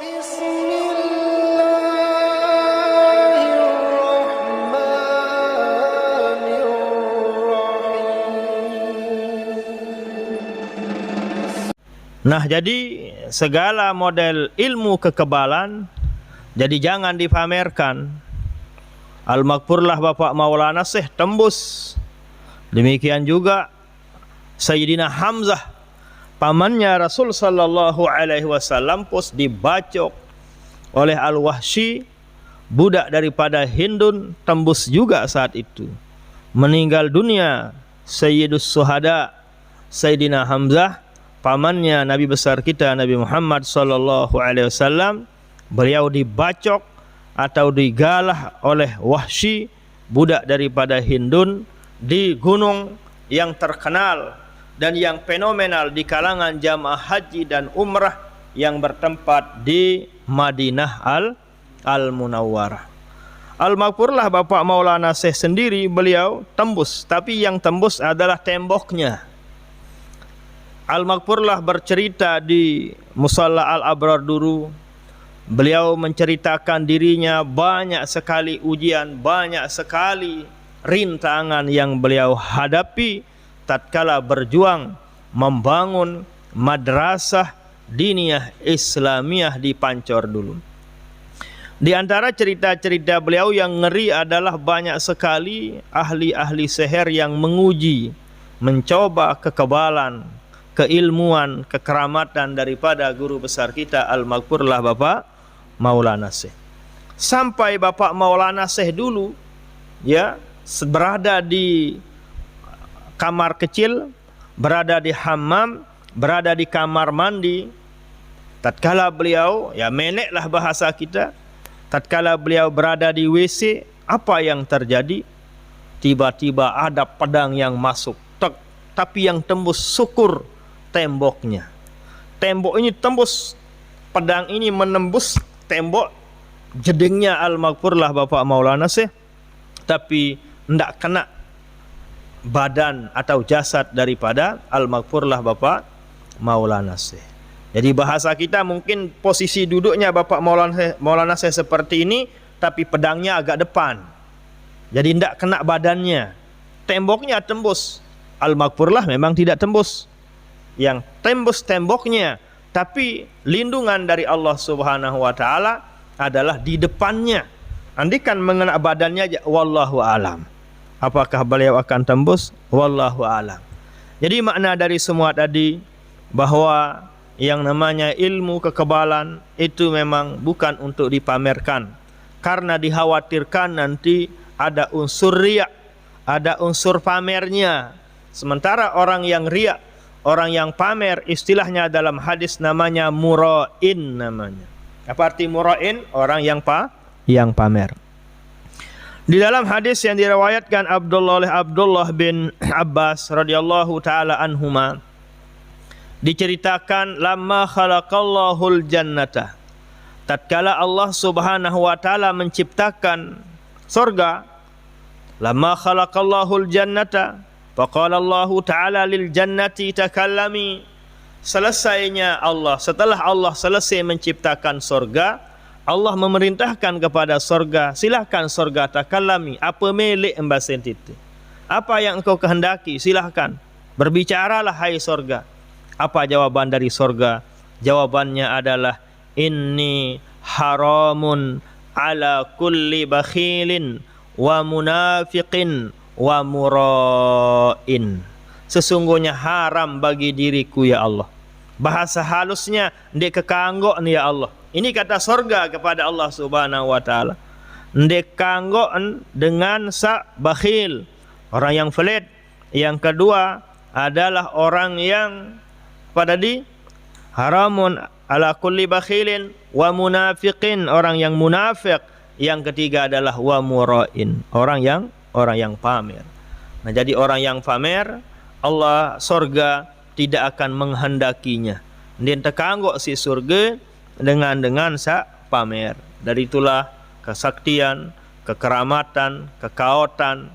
Nah, jadi segala model ilmu kekebalan jadi jangan dipamerkan. Al-Maghfurlah Bapak Maulana Syekh tembus. Demikian juga Sayyidina Hamzah, pamannya Rasul sallallahu alaihi wasallam, pos dibacok oleh Al-Wahsy, budak daripada Hindun, tembus juga saat itu. Meninggal dunia Sayyidus Syuhada Sayyidina Hamzah, pamannya Nabi besar kita Nabi Muhammad sallallahu alaihi wasallam. Beliau dibacok atau digalah oleh Wahsy, budak daripada Hindun, di gunung yang terkenal dan yang fenomenal di kalangan jamaah haji dan umrah yang bertempat di Madinah Al-Munawwarah. Al-Maghfurlah Bapak Maulana Syekh sendiri beliau tembus, tapi yang tembus adalah temboknya. Al-Maghfurlah bercerita di Musalla Al-Abrar dulu, beliau menceritakan dirinya banyak sekali ujian, banyak sekali rintangan yang beliau hadapi tatkala berjuang membangun madrasah diniyah Islamiyah di Pancor dulu. Di antara cerita-cerita beliau yang ngeri adalah banyak sekali ahli-ahli sihir yang menguji, mencoba kekebalan, keilmuan, kekeramatan daripada guru besar kita Al-Maghfurlah Bapak Maulana Syekh. Sampai Bapak Maulana Syekh dulu ya berada di kamar kecil, berada di hammam, berada di kamar mandi. Tatkala beliau, ya meneklah bahasa kita, tatkala beliau berada di WC, apa yang terjadi? Tiba-tiba ada pedang yang masuk, tapi yang tembus syukur temboknya. Tembok ini tembus, pedang ini menembus tembok jedingnya Al-Maghfurlah Bapak Maulana Syekh, tapi tidak kena badan atau jasad daripada Al-Maghfurlah Bapak Maulana Syekh. Jadi bahasa kita mungkin posisi duduknya Bapak Maulana Syekh seperti ini, tapi pedangnya agak depan, jadi tidak kena badannya. Temboknya tembus, Al-Maghfurlah memang tidak tembus. Yang tembus temboknya, tapi lindungan dari Allah Subhanahu wa taala adalah di depannya. Andikan mengena badannya, wallahu alam. Apakah beliau akan tembus? Wallahu alam. Jadi makna dari semua tadi bahwa yang namanya ilmu kekebalan itu memang bukan untuk dipamerkan, karena dikhawatirkan nanti ada unsur riya, ada unsur pamernya. Sementara orang yang riya, orang yang pamer, istilahnya dalam hadis namanya mura'in namanya. Apa arti mura'in? Orang yang pamer. Di dalam hadis yang diriwayatkan oleh Abdullah bin Abbas radhiyallahu taala anhuma, diceritakan lamma khalaqallahul jannata, tatkala Allah Subhanahu wa taala menciptakan surga, lamma khalaqallahul jannata faqala Allah taala lil jannati takallami. Selesainya Allah, setelah Allah selesai menciptakan surga, Allah memerintahkan kepada surga, silahkan surga takallami, apa milik embasen itu, apa yang engkau kehendaki silahkan berbicaralah hai surga. Apa jawaban dari surga? Jawabannya adalah inni haramun ala kulli bakhilin wa munafiqin wa mura'in. Sesungguhnya haram bagi diriku ya Allah. Bahasa halusnya ndek kekanggo nih ya Allah. Ini kata surga kepada Allah Subhanahu wa taala. Ndek kanggo dengan sa bakhil, orang yang pelit. Yang kedua adalah orang yang pada di haramun ala kulli bakhilin wa munafiqin, orang yang munafik. Yang ketiga adalah wa mura'in, orang yang pamer. Nah, jadi orang yang pamer, Allah surga tidak akan menghendakinya. Dia tekanggo si surga dengan sa pamer. Dari itulah kesaktian, kekeramatan, kekaotan,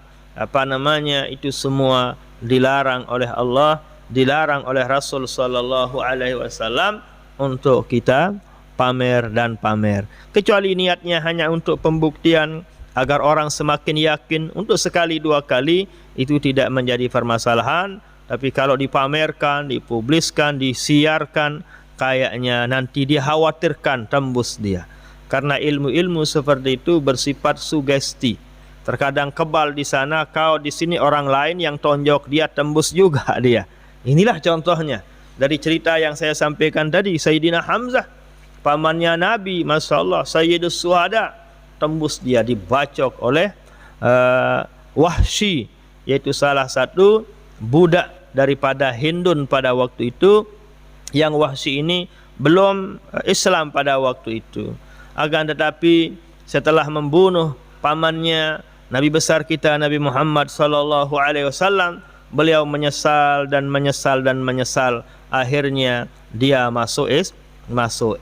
itu semua dilarang oleh Allah, dilarang oleh Rasul sallallahu alaihi wasallam untuk kita pamer dan pamer. Kecuali niatnya hanya untuk pembuktian agar orang semakin yakin, untuk sekali dua kali itu tidak menjadi permasalahan. Tapi kalau dipamerkan, dipubliskan, disiarkan, kayaknya nanti dia khawatirkan tembus dia. Karena ilmu-ilmu seperti itu bersifat sugesti. Terkadang kebal di sana, kau di sini orang lain yang tonjok dia, tembus juga dia. Inilah contohnya dari cerita yang saya sampaikan tadi. Sayyidina Hamzah, pamannya Nabi, Masya Allah, Sayyidus Suhada, tembus dia, dibacok oleh Wahsy, yaitu salah satu budak daripada Hindun pada waktu itu, yang Wahsy ini belum Islam pada waktu itu. Akan tetapi setelah membunuh pamannya Nabi besar kita Nabi Muhammad sallallahu alaihi wasallam, beliau menyesal dan menyesal dan menyesal. Akhirnya dia masuk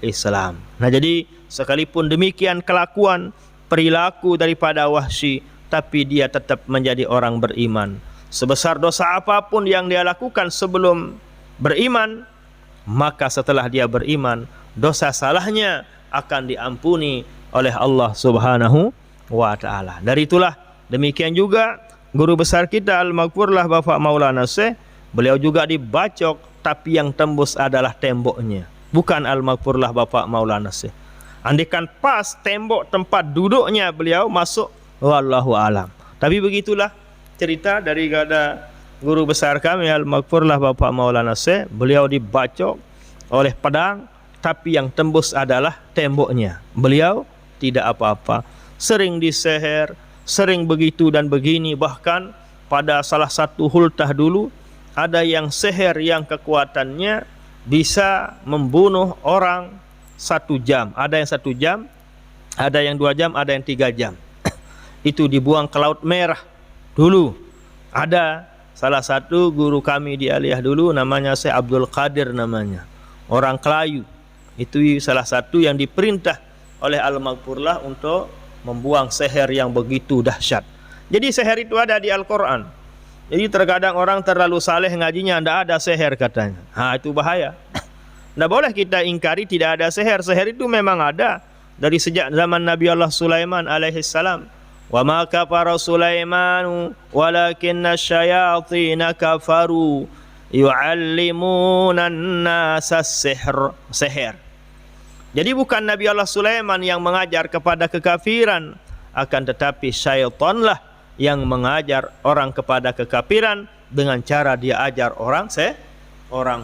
Islam. Nah, jadi sekalipun demikian kelakuan perilaku daripada Wahsy, tapi dia tetap menjadi orang beriman. Sebesar dosa apapun yang dia lakukan sebelum beriman, maka setelah dia beriman, dosa salahnya akan diampuni oleh Allah Subhanahu wa ta'ala. Dari itulah demikian juga guru besar kita Al-Maghfurlah Bapak Maulana Syekh, beliau juga dibacok, tapi yang tembus adalah temboknya, bukan Al-Maghfurlah Bapak Maulana Syekh. Andikan pas tembok tempat duduknya beliau masuk, wallahu alam. Tapi begitulah cerita dari gada guru besar kami Al-Maghfurlah Bapak Maulana Syekh. Beliau dibacok oleh pedang, tapi yang tembus adalah temboknya. Beliau tidak apa-apa. Sering diseher, sering begitu dan begini. Bahkan pada salah satu hultah dulu, ada yang seher yang kekuatannya bisa membunuh orang 1 jam. Ada yang 1 jam, ada yang 2 jam, ada yang 3 jam. Itu dibuang ke Laut Merah dulu. Ada salah satu guru kami di Aliyah dulu, namanya Syekh Abdul Qadir namanya, orang Kelayu. Itu salah satu yang diperintah oleh Al-Maghfurlah untuk membuang seher yang begitu dahsyat. Jadi seher itu ada di Al-Quran. Jadi terkadang orang terlalu saleh ngajinya, tidak ada seher katanya. Itu bahaya. Tidak boleh kita ingkari tidak ada seher. Seher itu memang ada dari sejak zaman Nabi Allah Sulaiman alaihissalam. Wa ma kafara Sulaiman walakinna syayatina kafaru yu'allimuna an-nasa seher. Jadi bukan Nabi Allah Sulaiman yang mengajar kepada kekafiran, akan tetapi syaitanlah yang mengajar orang kepada kekafiran dengan cara dia ajar orang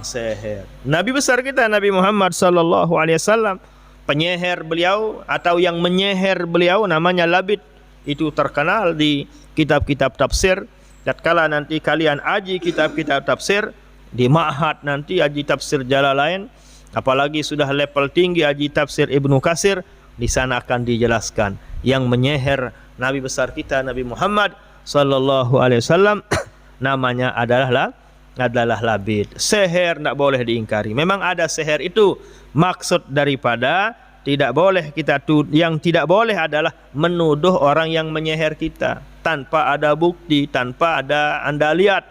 seher. Nabi besar kita Nabi Muhammad sallallahu alaihi wasallam, penyeher beliau atau yang menyeher beliau namanya Labid. Itu terkenal di kitab-kitab tafsir. Tatkala nanti kalian aji kitab-kitab tafsir di ma'had, nanti aji tafsir Jalalain, apalagi sudah level tinggi aji tafsir Ibnu Katsir, di sana akan dijelaskan yang menyeher Nabi besar kita Nabi Muhammad sallallahu alaihi wasallam namanya adalah Labid. Seher tidak boleh diingkari. Memang ada seher itu. Maksud daripada tidak boleh kita yang tidak boleh adalah menuduh orang yang menyeher kita tanpa ada bukti, tanpa ada Anda lihat.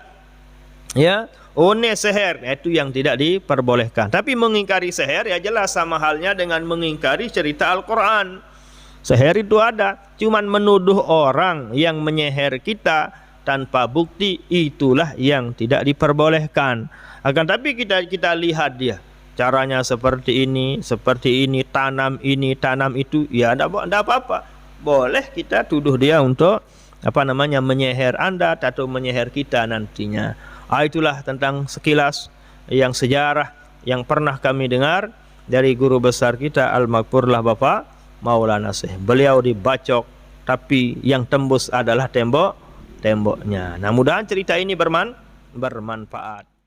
Ya, seher, itu yang tidak diperbolehkan. Tapi mengingkari seher ya jelas sama halnya dengan mengingkari cerita Al-Quran. Seher itu ada, cuman menuduh orang yang menyeher kita tanpa bukti, itulah yang tidak diperbolehkan. Akan tapi kita lihat dia caranya seperti ini, tanam ini, tanam itu, ya tidak apa-apa. Boleh kita tuduh dia untuk menyeher Anda atau menyeher kita nantinya. Itulah tentang sekilas yang sejarah yang pernah kami dengar dari guru besar kita Al-Maghfurlah Bapak Maulana Syekh. Beliau dibacok, tapi yang tembus adalah temboknya. Nah, mudah-mudahan cerita ini bermanfaat.